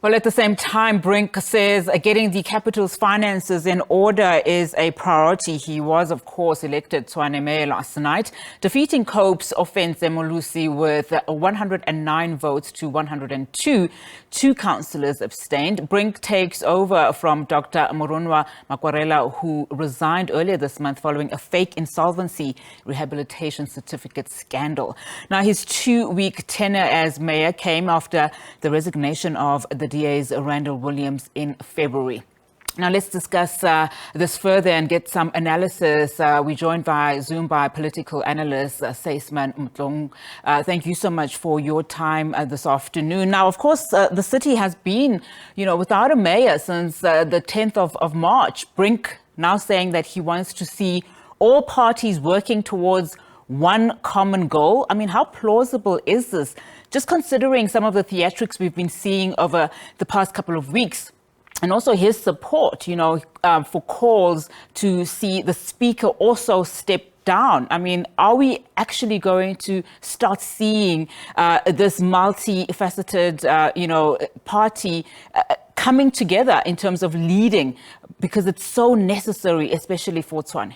Well, at the same time, Brink says getting the capital's finances in order is a priority. He was, of course, elected Tshwane mayor last night, defeating Cope's Ofentse Moalusi with 109 votes to 102. Two councillors abstained. Brink takes over from Dr Murunwa Makwarela, who resigned earlier this month following a fake insolvency rehabilitation certificate scandal. Now, his 2-week tenure as mayor came after the resignation of the DA's Randall Williams in February. Now, let's discuss this further and get some analysis. We're joined via Zoom by political analyst Sysman Motloung. Thank you so much for your time this afternoon. Now, of course, the city has been, without a mayor since the 10th of March. Brink now saying that he wants to see all parties working towards one common goal. I mean, how plausible is this? Just considering some of the theatrics we've been seeing over the past couple of weeks, and also his support, for calls to see the speaker also step down. I mean, are we actually going to start seeing this multifaceted, party coming together in terms of leading, because it's so necessary, especially for Tshwane?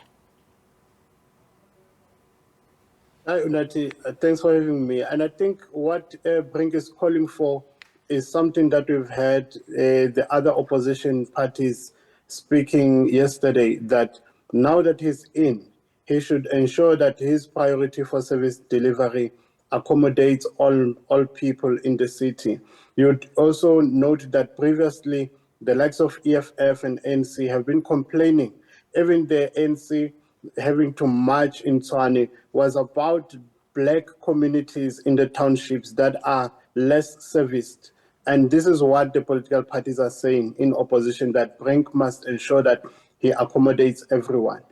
Hi, Unati. Thanks for having me. And I think what Brink is calling for is something that we've had the other opposition parties speaking yesterday, that now that he's in, he should ensure that his priority for service delivery accommodates all people in the city. You'd also note that previously the likes of EFF and NC have been complaining. Even the NC having to march in Tshwane was about black communities in the townships that are less serviced. And this is what the political parties are saying in opposition, that Brink must ensure that he accommodates everyone.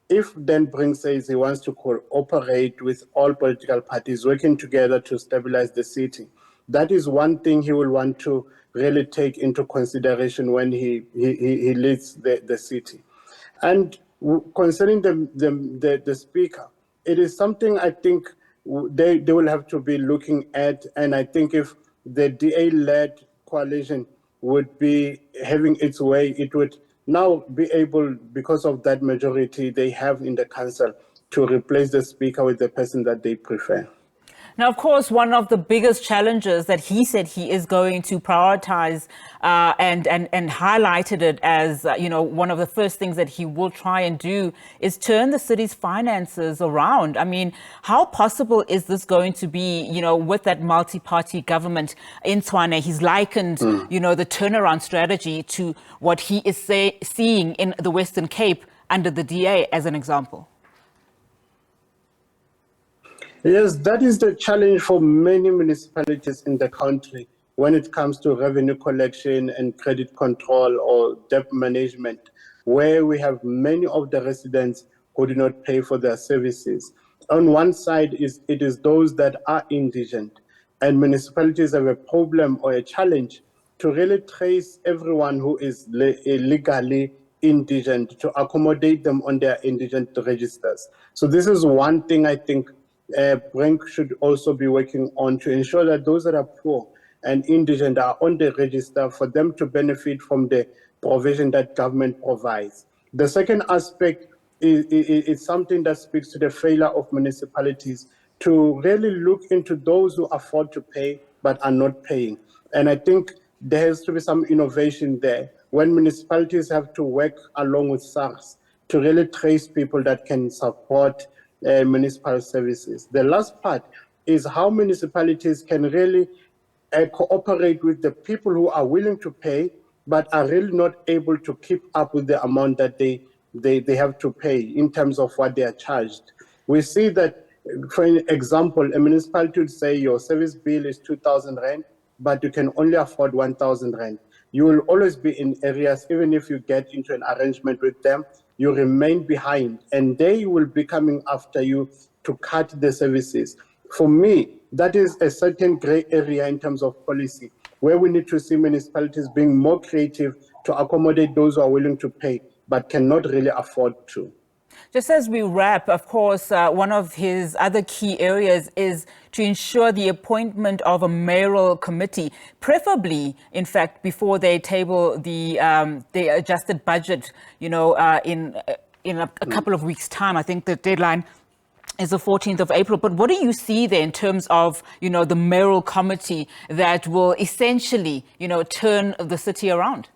If then Brink says he wants to cooperate with all political parties working together to stabilize the city, that is one thing he will want to really take into consideration when he leads the city. And concerning the speaker, it is something I think they will have to be looking at. And I think if the DA-led coalition would be having its way, it would now be able, because of that majority they have in the council, to replace the speaker with the person that they prefer. Now, of course, one of the biggest challenges that he said he is going to prioritize and highlighted it as, one of the first things that he will try and do is turn the city's finances around. I mean, how possible is this going to be, with that multi-party government in Tshwane? He's likened, the turnaround strategy to what he is seeing in the Western Cape under the DA as an example. Yes, that is the challenge for many municipalities in the country when it comes to revenue collection and credit control or debt management, where we have many of the residents who do not pay for their services. On one side, it is those that are indigent, and municipalities have a problem or a challenge to really trace everyone who is legally indigent, to accommodate them on their indigent registers. So this is one thing I think Brink should also be working on, to ensure that those that are poor and indigent are on the register for them to benefit from the provision that government provides. The second aspect is something that speaks to the failure of municipalities to really look into those who afford to pay but are not paying. And I think there has to be some innovation there when municipalities have to work along with SARS to really trace people that can support municipal services. The last part is how municipalities can really cooperate with the people who are willing to pay but are really not able to keep up with the amount that they have to pay in terms of what they are charged. We see that, for example, a municipality would say your service bill is 2,000 Rand, but you can only afford 1,000 Rand. You will always be in areas, even if you get into an arrangement with them, you remain behind, and they will be coming after you to cut the services. For me, that is a certain gray area in terms of policy, where we need to see municipalities being more creative to accommodate those who are willing to pay but cannot really afford to. Just as we wrap, of course, one of his other key areas is to ensure the appointment of a mayoral committee, preferably, in fact, before they table the adjusted budget, in a couple of weeks' time. I think the deadline is the 14th of April. But what do you see there in terms of, the mayoral committee that will essentially, turn the city around?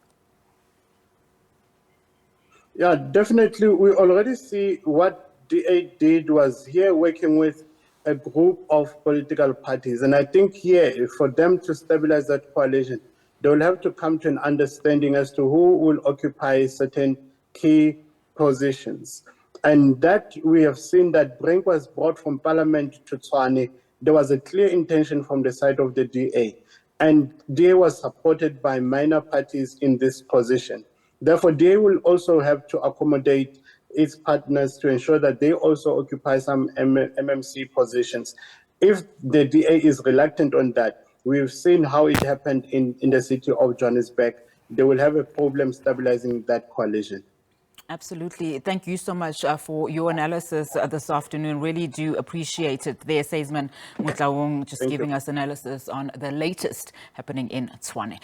Yeah, definitely. We already see what DA did was here working with a group of political parties. And I think here, for them to stabilize that coalition, they will have to come to an understanding as to who will occupy certain key positions. And that we have seen that Brink was brought from Parliament to Tshwane. There was a clear intention from the side of the DA. And DA was supported by minor parties in this position. Therefore, DA will also have to accommodate its partners to ensure that they also occupy some MMC positions. If the DA is reluctant on that, we've seen how it happened in the city of Johannesburg. They will have a problem stabilizing that coalition. Absolutely. Thank you so much for your analysis this afternoon. Really do appreciate it. There, Sysman Motloung, just giving us analysis on the latest happening in Tshwane.